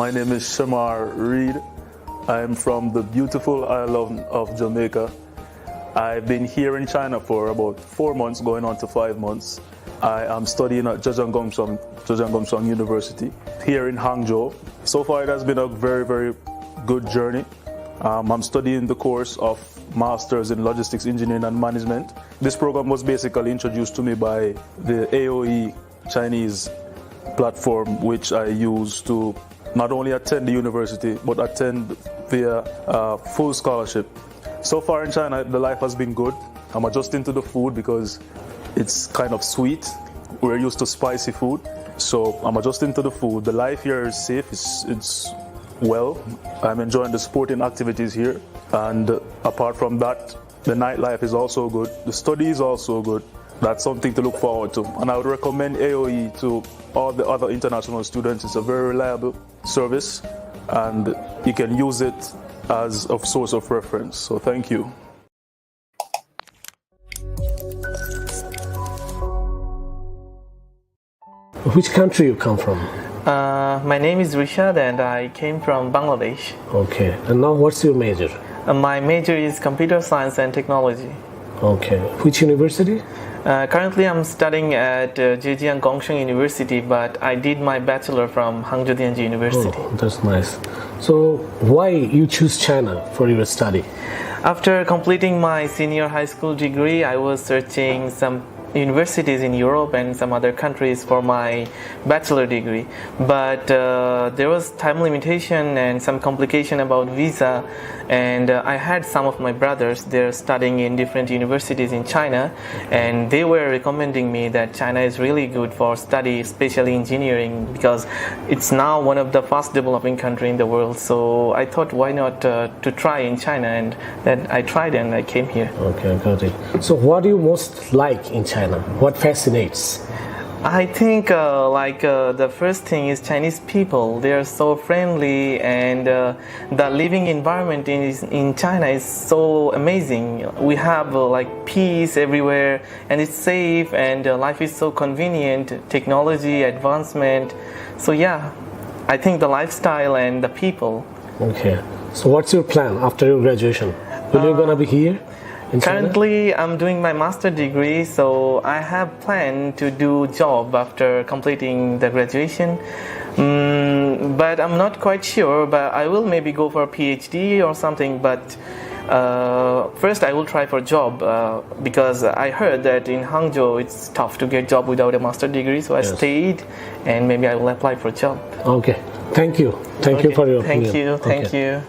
My name is Shamar Reed. I'm from the beautiful island of Jamaica. I've been here in China for about 4 months, going on to 5 months. I am studying at Zhejiang University here in Hangzhou. So far, it has been a very, very good journey. I'm studying the course of Masters in Logistics Engineering and Management. This program was basically introduced to me by the AoeChinese platform, which I use to not only attend the university, but attend via full scholarship. So far in China, the life has been good. I'm adjusting to the food because it's kind of sweet. We're used to spicy food, so I'm adjusting to the food. The life here is safe, it's well. I'm enjoying the sporting activities here, and apart from that, the nightlife is also good. The study is also good. That's something to look forward to, and I would recommend AoE to all the other international students. It's a very reliable service, and you can use it as a source of reference. So thank you. Which country you come from? My name is Rishad and I came from Bangladesh. Okay. And now what's your major? My major is computer science and technology. Okay. Which university? Currently I'm studying at Zhejiang Gongsheng University, but I did my bachelor from Hangzhou Nanjing University. Oh, that's nice. So why you choose China for your study? After completing my senior high school degree, I was searching some universities in Europe and some other countries for my bachelor degree, but there was time limitation and some complication about visa, and I had some of my brothers, they're studying in different universities in China, and they were recommending me that China is really good for study, especially engineering, because it's now one of the fast developing country in the world. So I thought, why not to try in China, and then I tried and I came here. Okay, got it. So what do you most like in China? What fascinates? I think the first thing is Chinese people. They are so friendly, and the living environment in China is so amazing. We have peace everywhere, and it's safe, and life is so convenient, technology advancement. So yeah, I think the lifestyle and the people. Okay. So what's your plan after your graduation? Will you gonna be here? Currently, I'm doing my master degree, so I have planned to do job after completing the graduation. But I'm not quite sure, but I will maybe go for a PhD or something. But first I will try for job because I heard that in Hangzhou it's tough to get job without a master degree. So I stayed, and maybe I will apply for job. Okay, thank you. Thank you for your opinion. Thank you. Thank you.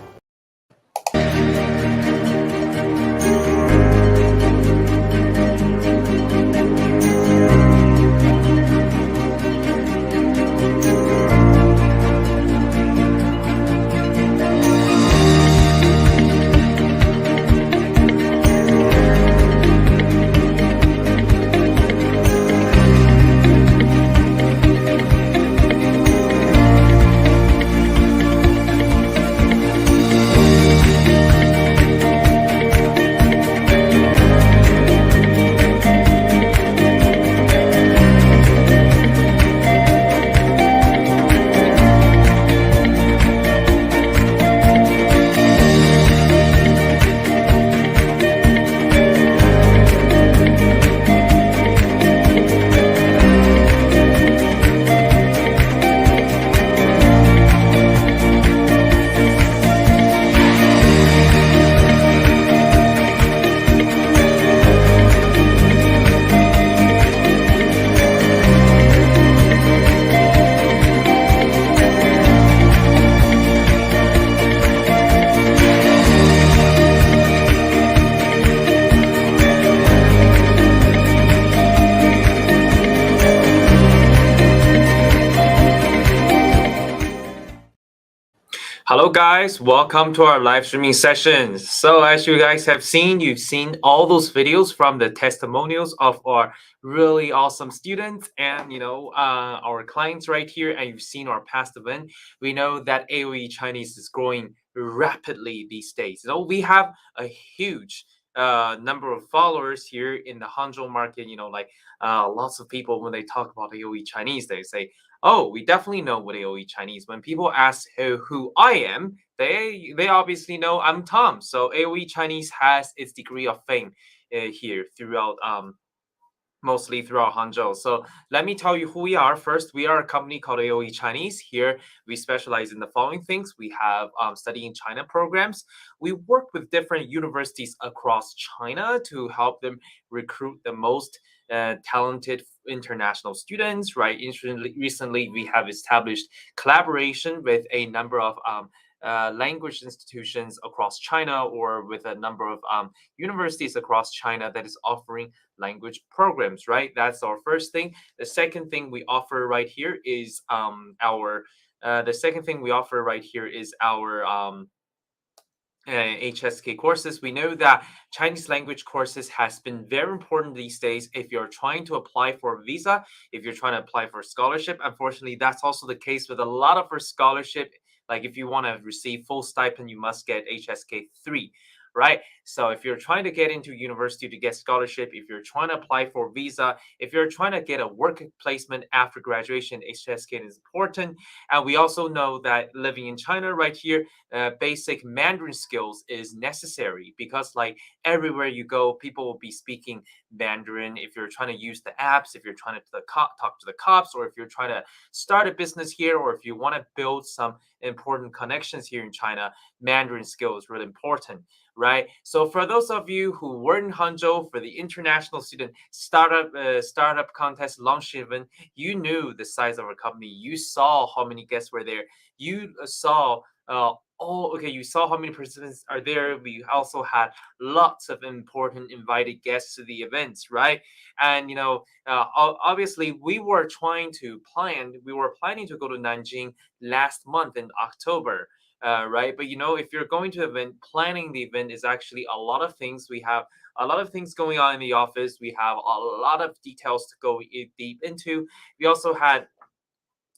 Hello guys, welcome to our live streaming sessions. So as you guys have seen, you've seen all those videos from the testimonials of our really awesome students and our clients right here, and you've seen our past event. We know that AoE Chinese is growing rapidly these days. We have a huge number of followers here in the Hangzhou market. Like lots of people when they talk about AoE Chinese, they say, "Oh, we definitely know what AoE Chinese." When people ask who I am, they obviously know I'm Tom. So AoE Chinese has its degree of fame here throughout mostly throughout Hangzhou. So let me tell you who we are. First, we are a company called AoE Chinese. Here, we specialize in the following things. We have study in China programs. We work with different universities across China to help them recruit the most talented international students, right? Recently, we have established collaboration with a number of language institutions across China or with a number of universities across China that is offering language programs, right? That's our first thing. The second thing we offer right here is our HSK courses. We know that Chinese language courses has been very important these days. If you're trying to apply for a visa, if you're trying to apply for a scholarship, unfortunately, that's also the case with a lot of our scholarship. Like if you want to receive full stipend, you must get HSK 3, right? So if you're trying to get into university to get scholarship, if you're trying to apply for visa, if you're trying to get a work placement after graduation, HSK is important. And we also know that living in China right here, basic Mandarin skills is necessary because like everywhere you go, people will be speaking Mandarin. If you're trying to use the apps, if you're trying to talk to the cops, or if you're trying to start a business here, or if you want to build some important connections here in China, Mandarin skill is really important, right? So for those of you who were in Hangzhou for the international student startup contest launch event, you knew the size of our company. You saw how many guests were there. You saw you saw how many participants are there. We also had lots of important invited guests to the events, right? And obviously we were planning to go to Nanjing last month in October, right? But if you're going to event, planning the event is actually a lot of things. We have a lot of things going on in the office. We have a lot of details to go deep into. We also had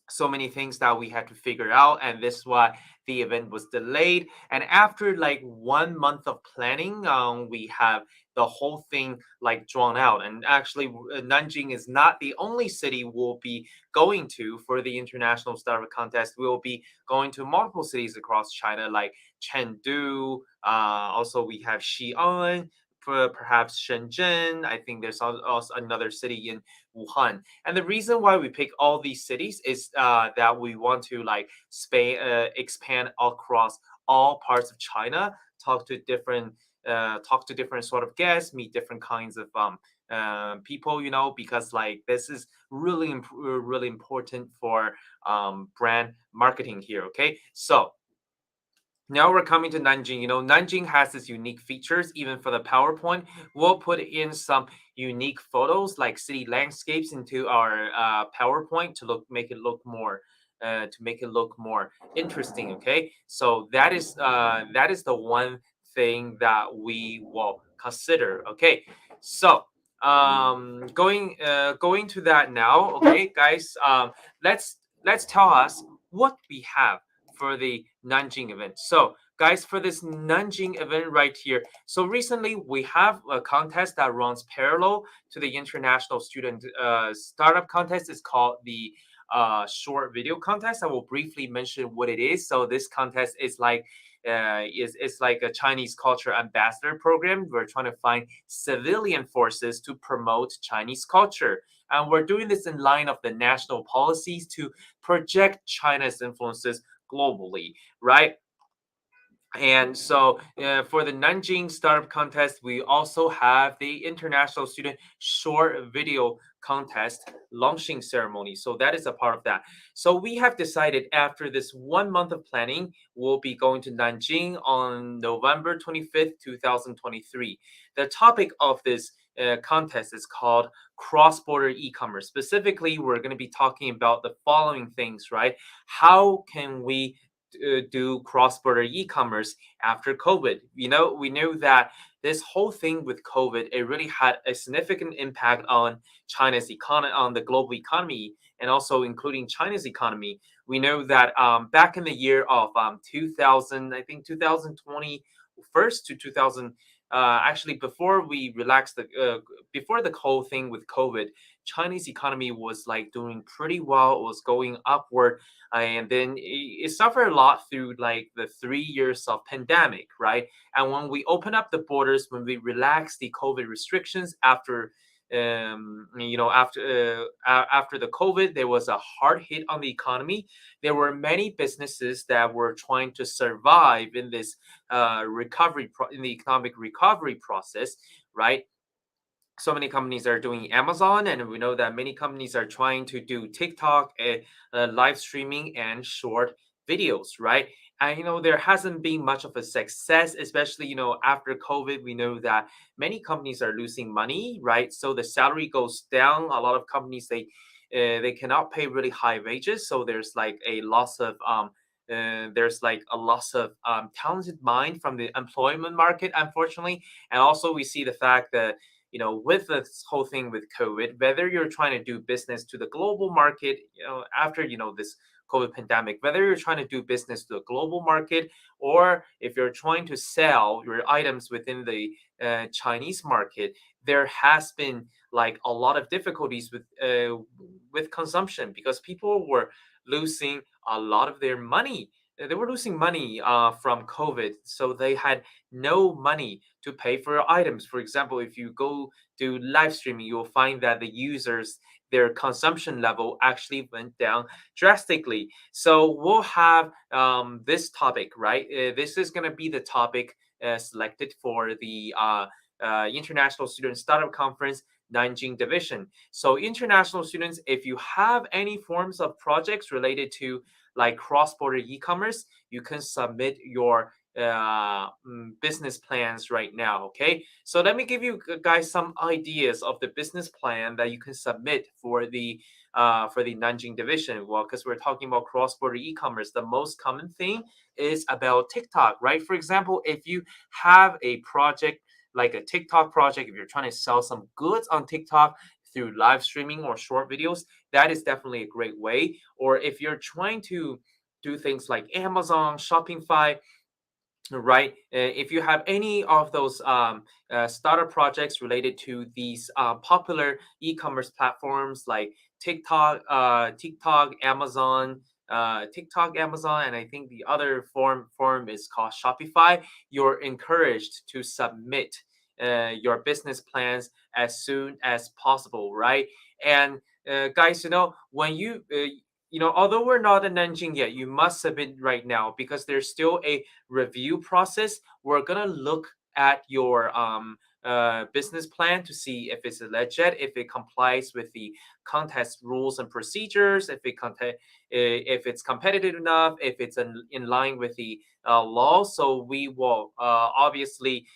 so many things that we had to figure out, and this is why the event was delayed. And after like 1 month of planning, we have the whole thing like drawn out. And actually, Nanjing is not the only city we'll be going to for the international startup contest. We'll be going to multiple cities across China, like Chengdu. Also, we have Xi'an. Perhaps Shenzhen. I think there's also another city in Wuhan. And the reason why we pick all these cities is that we want to like expand across all parts of China, talk to different sort of guests, meet different kinds of people, because like this is really important for brand marketing here. Okay, so now we're coming to Nanjing. Nanjing has its unique features. Even for the PowerPoint, we'll put in some unique photos like city landscapes into our PowerPoint to make it look more interesting. Okay, so that is the one thing that we will consider. Okay, so going to that now. Okay, guys, let's tell us what we have for the Nanjing event. So, guys, for this Nanjing event right here, so recently we have a contest that runs parallel to the international student startup contest. It's called the short video contest. I will briefly mention what it is. So this contest is like it's like a Chinese culture ambassador program. We're trying to find civilian forces to promote Chinese culture. And we're doing this in line of the national policies to project China's influences globally, right? And so for the Nanjing Startup Contest, we also have the International Student Short Video Contest launching ceremony. So that is a part of that. So we have decided after this 1 month of planning, we'll be going to Nanjing on November 25th, 2023. The topic of this contest is called cross-border e-commerce. Specifically, we're going to be talking about the following things, right? How can we do cross-border e-commerce after COVID? We know that this whole thing with COVID, it really had a significant impact on China's economy, on the global economy, and also including China's economy. We know that back in the year of 2000, I think 2020 first to 2000. actually before we relaxed the before the whole thing with COVID, Chinese economy was like doing pretty well. It was going upward, and then it suffered a lot through like the 3 years of pandemic, right? And when we open up the borders, when we relax the COVID restrictions after after the COVID, there was a hard hit on the economy. There were many businesses that were trying to survive in this in the economic recovery process, right? So many companies are doing Amazon, and we know that many companies are trying to do TikTok, live streaming, and short videos, right? And there hasn't been much of a success, especially after COVID. We know that many companies are losing money, right? So the salary goes down. A lot of companies they cannot pay really high wages, so there's like a loss of talented mind from the employment market, unfortunately. And also we see the fact that with this whole thing with COVID, whether you're trying to do business to the global market, after this COVID pandemic, whether you're trying to do business to the global market, or if you're trying to sell your items within the Chinese market, there has been like a lot of difficulties with consumption, because people were losing a lot of their money. They were losing money from COVID, so they had no money to pay for your items. For example, if you go to live streaming, you'll find that the users, their consumption level actually went down drastically. So we'll have this topic, right? This is going to be the topic selected for the International Student Startup Conference Nanjing division. So international students, if you have any forms of projects related to like cross-border e-commerce, you can submit your business plans right now. Okay, so let me give you guys some ideas of the business plan that you can submit for the Nanjing division. Well, because we're talking about cross-border e-commerce, the most common thing is about TikTok, right? For example, if you have a project like a TikTok project, if you're trying to sell some goods on TikTok through live streaming or short videos, that is definitely a great way. Or if you're trying to do things like Amazon, Shopify, right? If you have any of those startup projects related to these popular e-commerce platforms like TikTok, Amazon, and I think the other form is called Shopify, you're encouraged to submit your business plans as soon as possible, right? And guys, when although we're not in Nanjing yet, you must submit right now, because there's still a review process. We're gonna look at your business plan to see if it's legit, if it complies with the contest rules and procedures, if it's competitive enough, if it's in line with the law. So we will obviously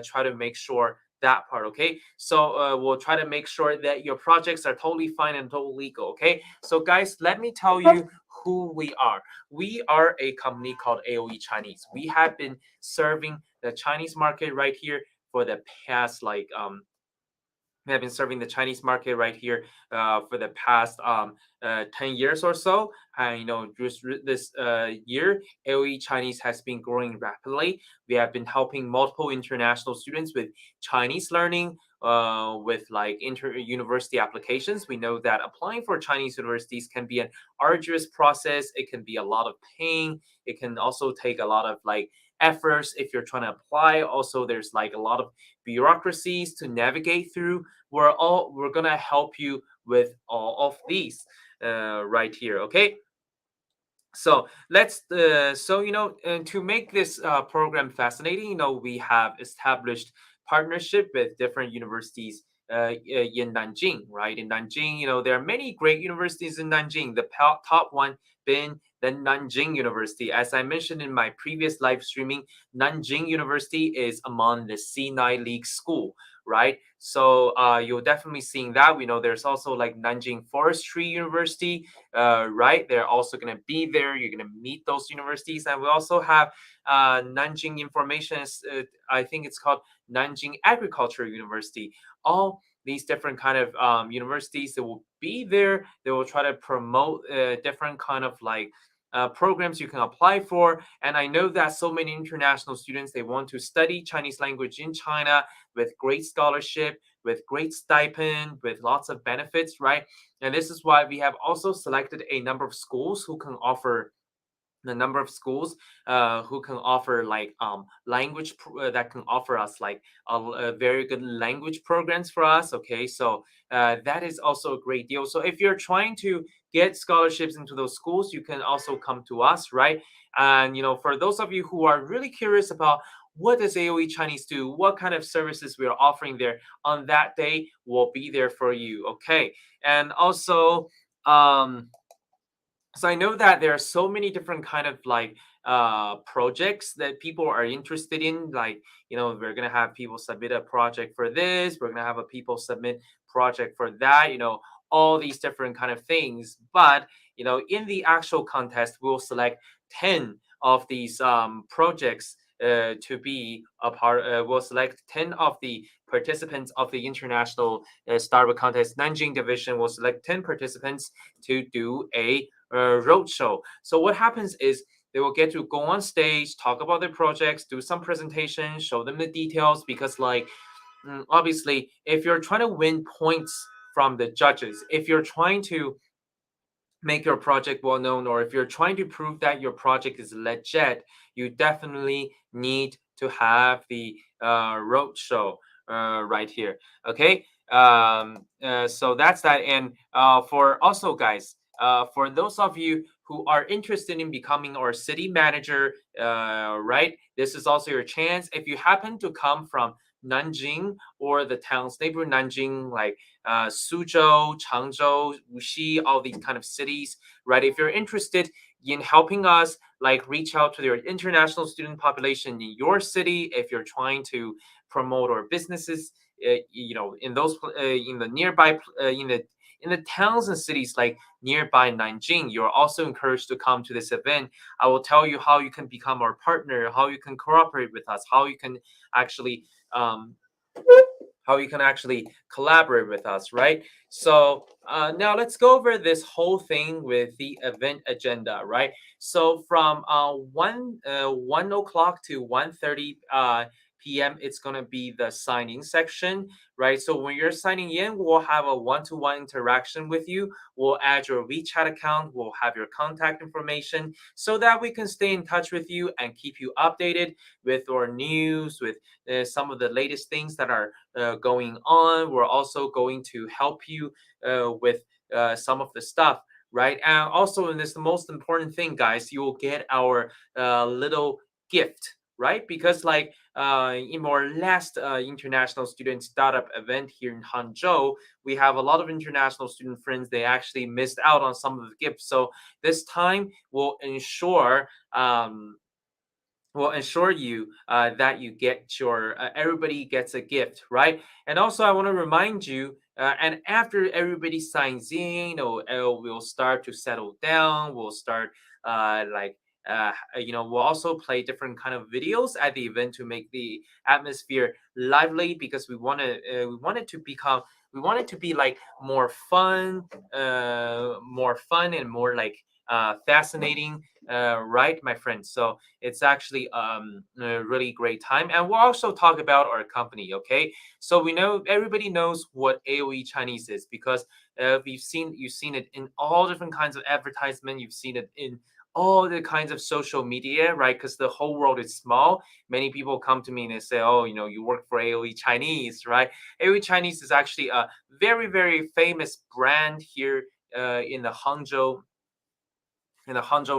try to make sure that part. Okay, so we'll try to make sure that your projects are totally fine and totally legal. Okay, so guys, let me tell you who we are. We are a company called AoeChinese. We have been serving the Chinese market right here for the past we have been serving the Chinese market right here for the past 10 years or so. And just this year, AOE Chinese has been growing rapidly. We have been helping multiple international students with Chinese learning, with like inter-university applications. We know that applying for Chinese universities can be an arduous process. It can be a lot of pain. It can also take a lot of like efforts if you're trying to apply. Also, there's like a lot of bureaucracies to navigate through. We're gonna help you with all of these right here. Okay, so let's to make this program fascinating, we have established partnership with different universities in Nanjing, right? In Nanjing, there are many great universities in Nanjing. The top one being the Nanjing University. As I mentioned in my previous live streaming, Nanjing University is among the C9 League school, right? So you're definitely seeing that. We know there's also like Nanjing Forestry University, right? They're also going to be there. You're going to meet those universities. And we also have Nanjing Information, I think it's called Nanjing Agriculture University. All these different kind of universities that will be there. They will try to promote different kind of like programs you can apply for. And I know that so many international students, they want to study Chinese language in China with great scholarship, with great stipend, with lots of benefits, right? And this is why we have also selected a number of schools who can offer the number of schools who can offer like that can offer us like a very good language programs for us. Okay, so that is also a great deal. So if you're trying to get scholarships into those schools, you can also come to us, right? And for those of you who are really curious about what does AOE Chinese do, what kind of services we are offering there on that day, we'll be there for you. Okay, and also so I know that there are so many different kind of like projects that people are interested in. Like, we're gonna have people submit a project for this, we're gonna have a people submit project for that, all these different kind of things. But in the actual contest, we'll select 10 of these projects to be a part. We'll select 10 of the participants of the international Starbucks contest Nanjing division. Will select 10 participants to do a roadshow. So what happens is they will get to go on stage, talk about their projects, do some presentations, show them the details. Because like obviously, if you're trying to win points from the judges, if you're trying to make your project well known, or if you're trying to prove that your project is legit, you definitely need to have the roadshow right here. Okay, so that's that. And for also, guys, for those of you who are interested in becoming our city manager, right, this is also your chance. If you happen to come from Nanjing or the towns neighbor Nanjing, like Suzhou, Changzhou, Wuxi, all these kind of cities, right? If you're interested in helping us, like reach out to your international student population in your city, if you're trying to promote our businesses, in those in the nearby in the towns and cities like nearby Nanjing, you're also encouraged to come to this event. I will tell you how you can become our partner, how you can cooperate with us, actually um, how you can actually collaborate with us, right? So now let's go over this whole thing with the event agenda, right? So from 1 o'clock to 1:30 p.m., it's going to be the signing section, right? So when you're signing in, we'll have a one-to-one interaction with you. We'll add your WeChat account, we'll have your contact information, so that we can stay in touch with you and keep you updated with our news, with some of the latest things that are going on. We're also going to help you with some of the stuff, right? And also, and this the most important thing, guys, you will get our little gift, right? Because like in our last international student startup event here in Hangzhou, we have a lot of international student friends. They actually missed out on some of the gifts. So this time we'll ensure you that you get your everybody gets a gift, right? And also I want to remind you, and after everybody signs in, we'll start to settle down. We'll start like we'll also play different kind of videos at the event to make the atmosphere lively, because we want it to be like more fun and more like fascinating, right, my friends? So it's actually a really great time. And we'll also talk about our company, okay? So we know everybody knows what AOE Chinese is, because you've seen it in all different kinds of advertisement. You've seen it in all the kinds of social media, right? Because the whole world is small. Many people come to me and they say, oh, you work for AOE Chinese, right? AOE Chinese is actually a very, very famous brand here in the Hangzhou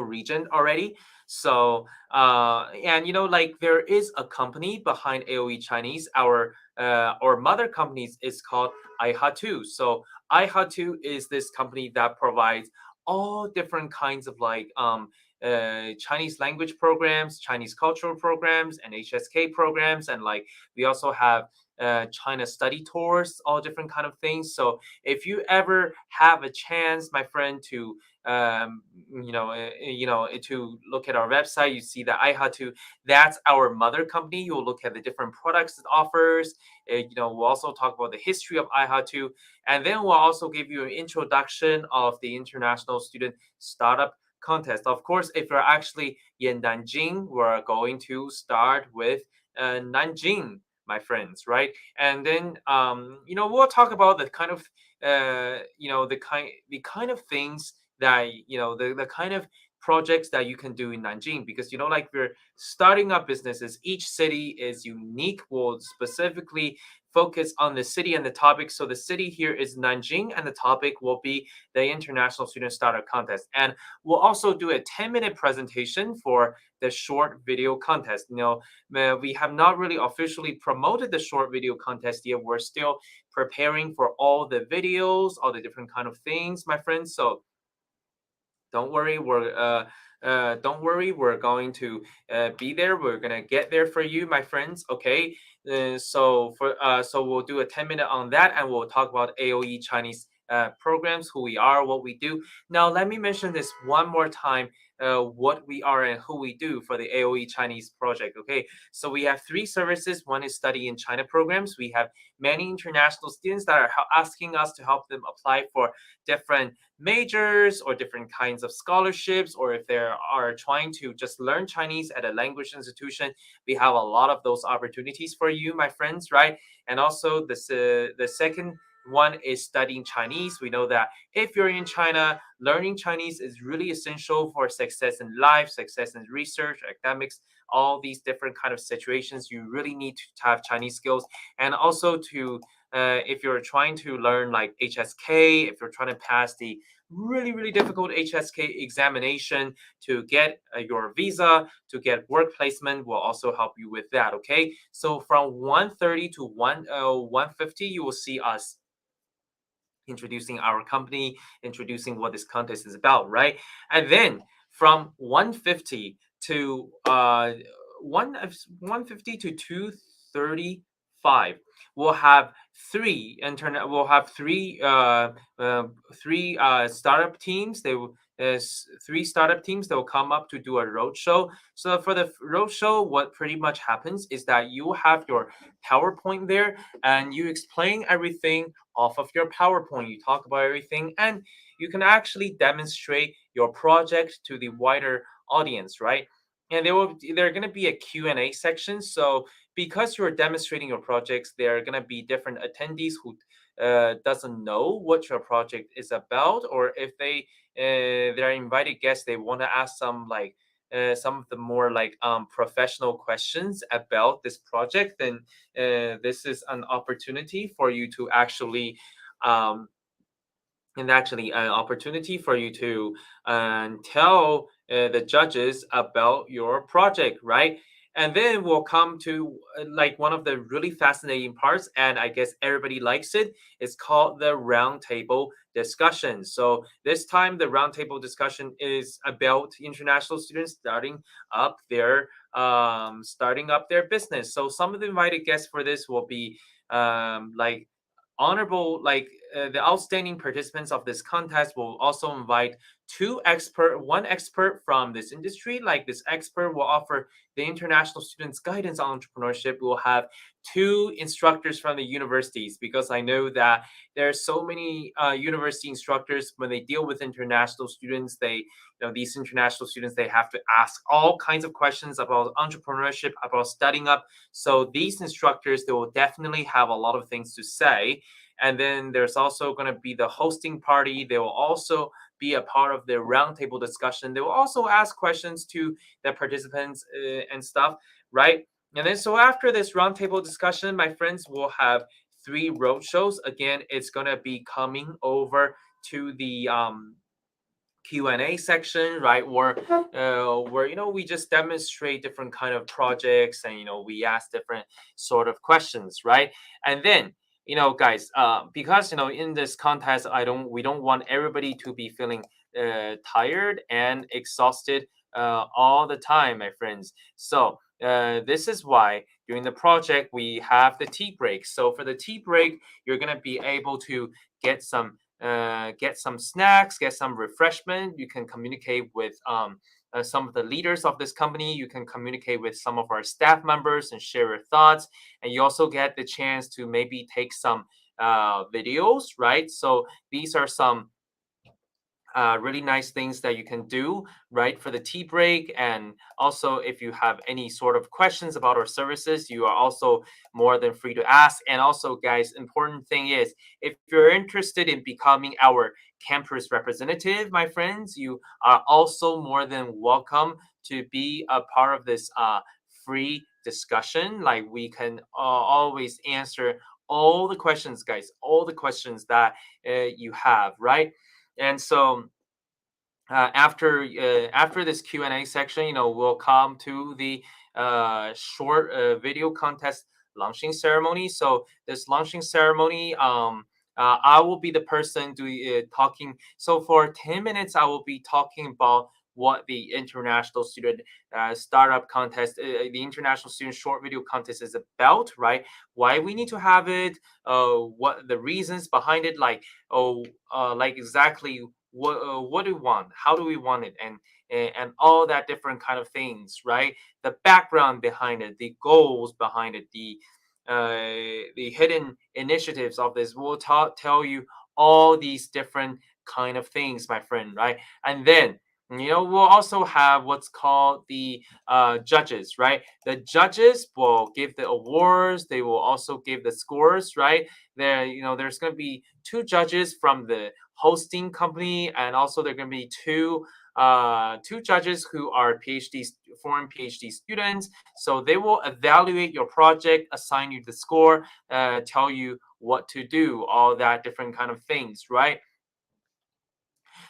region already. So and like there is a company behind AOE Chinese. Our mother company is called AoeChinese. So AoeChinese is this company that provides all different kinds of like Chinese language programs, Chinese cultural programs, and HSK programs. And like we also have China study tours, all different kind of things. So if you ever have a chance, my friend, to to look at our website, you see that AoeChinese, that's our mother company. You'll look at the different products it offers. We'll also talk about the history of AoeChinese, and then we'll also give you an introduction of the international student startup contest. Of course, if you're actually in Nanjing, we're going to start with Nanjing, my friends, right? And then we'll talk about the kind of the kind of things that the kind of projects that you can do in Nanjing, because like we're starting up businesses. Each city is unique. We'll specifically focus on the city and the topic. So the city here is Nanjing, and the topic will be the International Student Startup Contest. And we'll also do a 10-minute presentation for the short video contest. We have not really officially promoted the short video contest yet. We're still preparing for all the videos, all the different kind of things, my friends. So don't worry, we're going to be there. We're gonna get there for you, my friends. Okay. So we'll do a 10-minute on that, and we'll talk about AoE Chinese programs, who we are, what we do. Now, let me mention this one more time. What we are and who we do for the AoE Chinese project. Okay, so we have three services. One is study in China programs. We have many international students that are asking us to help them apply for different majors or different kinds of scholarships, or if they are trying to just learn Chinese at a language institution, we have a lot of those opportunities for you, my friends, right? And also the second one is studying Chinese. We know that if you're in China, learning Chinese is really essential for success in life, success in research, academics, all these different kind of situations. You really need to have Chinese skills. And also to if you're trying to learn like HSK, if you're trying to pass the really difficult HSK examination to get your visa, to get work placement, will also help you with that. Okay, so from 1:30 to 1:50, you will see us introducing our company, introducing what this contest is about, right? And then from 150 to 150 to 2:35, we'll have three startup teams. There's three startup teams that will come up to do a roadshow. So for the roadshow, what pretty much happens is that you have your PowerPoint there, and you explain everything off of your PowerPoint. You talk about everything, and you can actually demonstrate your project to the wider audience, right? And there are going to be a Q&A section. So because you're demonstrating your projects, there are going to be different attendees who doesn't know what your project is about, or if they're invited guests, they want to ask some of the more like professional questions about this project, then this is an opportunity for you to actually um, an opportunity for you to tell the judges about your project, right? And then we'll come to like one of the really fascinating parts, and I guess everybody likes it. It's called the roundtable discussion. So this time, the roundtable discussion is about international students starting up their business. So some of the invited guests for this will be like honorable the outstanding participants of this contest. Will also invite one expert from this industry. Like this expert will offer the international students guidance on entrepreneurship. We'll have two instructors from the universities, because I know that there are so many university instructors. When they deal with international students, these international students, they have to ask all kinds of questions about entrepreneurship, about studying up. So these instructors, they will definitely have a lot of things to say. And then there's also going to be the hosting party. They will also be a part of the roundtable discussion. They will also ask questions to the participants and stuff, right? And then so after this roundtable discussion, my friends, will have three road shows. Again, it's going to be coming over to the Q&A section, right? Where we just demonstrate different kind of projects, and we ask different sort of questions, right? And then guys, because in this contest, we don't want everybody to be feeling tired and exhausted all the time, my friends. So this is why during the project we have the tea break. So for the tea break, you're gonna be able to get some snacks, get some refreshment. You can communicate with some of the leaders of this company. You can communicate with some of our staff members and share your thoughts. And you also get the chance to maybe take some videos, right? So these are some really nice things that you can do, right, for the tea break. And also, if you have any sort of questions about our services, you are also more than free to ask. And also, guys, important thing is, if you're interested in becoming our campus representative, my friends, you are also more than welcome to be a part of this free discussion. Like, we can always answer all the questions, guys, all the questions that you have, right? And so after this Q&A section, we'll come to the short video contest launching ceremony. So this launching ceremony, I will be the person doing talking. So for 10 minutes, I will be talking about what the international student startup contest, the international student short video contest is about, right? Why we need to have it, what the reasons behind it, like exactly what do we want, how do we want it, and all that different kind of things, right? The background behind it, the goals behind it, the hidden initiatives of this will tell you all these different kind of things, my friend, right? And then we'll also have what's called the judges, right? The judges will give the awards, they will also give the scores, right? There's going to be two judges from the hosting company, and also there are going to be two judges who are foreign PhD students. So they will evaluate your project, assign you the score, tell you what to do, all that different kind of things, right?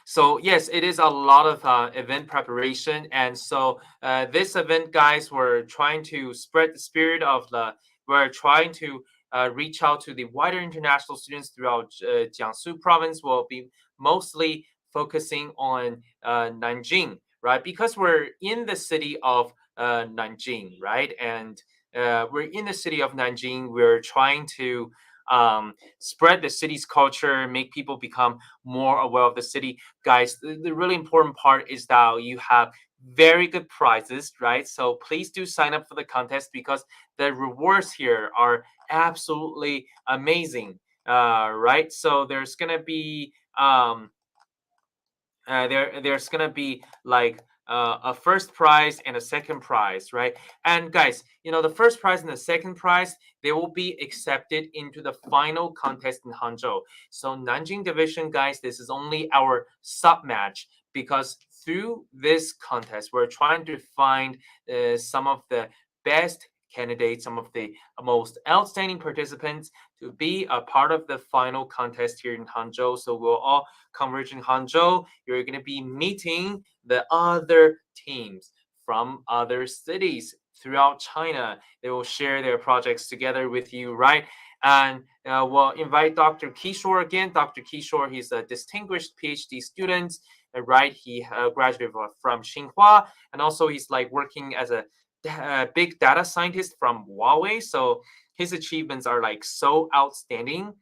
So yes, it is a lot of event preparation, and so this event, guys, we're trying to spread the spirit of the. We're trying to reach out to the wider international students throughout Jiangsu province. Will be mostly focusing on Nanjing, right? Because we're in the city of Nanjing, right? And we're in the city of Nanjing. We're trying to spread the city's culture, make people become more aware of the city. Guys, the really important part is that you have very good prizes, right? So please do sign up for the contest, because the rewards here are absolutely amazing, right? So there's gonna be like a first prize and a second prize, right? And guys, the first prize and the second prize, they will be accepted into the final contest in Hangzhou. So Nanjing division, guys, this is only our sub match, because through this contest, we're trying to find some of the best candidates, some of the most outstanding participants to be a part of the final contest here in Hangzhou. So we'll all converge in Hangzhou. You're going to be meeting the other teams from other cities throughout China. They will share their projects together with you, right? And we'll invite Dr. Kishore again. Dr. Kishore, he's a distinguished PhD student, right? He graduated from Tsinghua, and also he's like working as a big data scientist from Huawei. So his achievements are like so outstanding.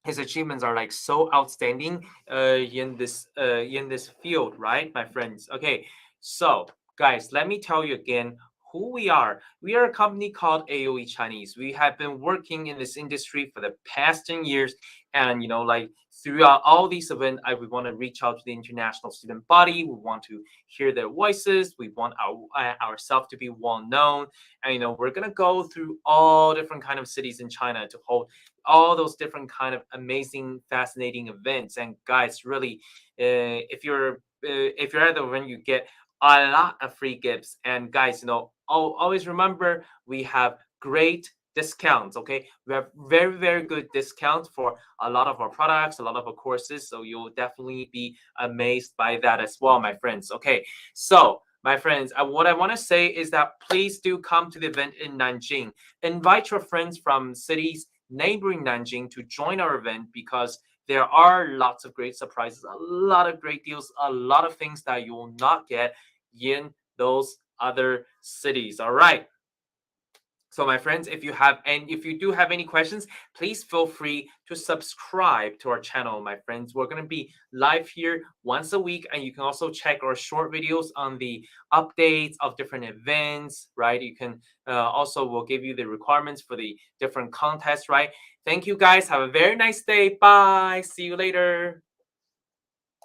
His achievements are like so outstanding in this field, right, my friends? Okay, so guys, let me tell you again who we are. We are a company called AoeChinese. We have been working in this industry for the past 10 years, and like throughout all these events, we want to reach out to the international student body. We want to hear their voices. We want ourselves to be well known, and we're gonna go through all different kind of cities in China to hold all those different kind of amazing, fascinating events. And guys, really, if you're at the event, you get a lot of free gifts. And guys, always remember, we have great discounts. Okay, we have very, very good discounts for a lot of our products, a lot of our courses. So you'll definitely be amazed by that as well, my friends. Okay, so my friends, what I want to say is that please do come to the event in Nanjing. Invite your friends from cities neighboring Nanjing to join our event, because there are lots of great surprises, a lot of great deals, a lot of things that you will not get in those other cities. All right. So my friends, if you do have any questions, please feel free to subscribe to our channel, my friends. We're going to be live here once a week, and you can also check our short videos on the updates of different events, right? You can also, we'll give you the requirements for the different contests, right? Thank you guys. Have a very nice day. Bye. See you later.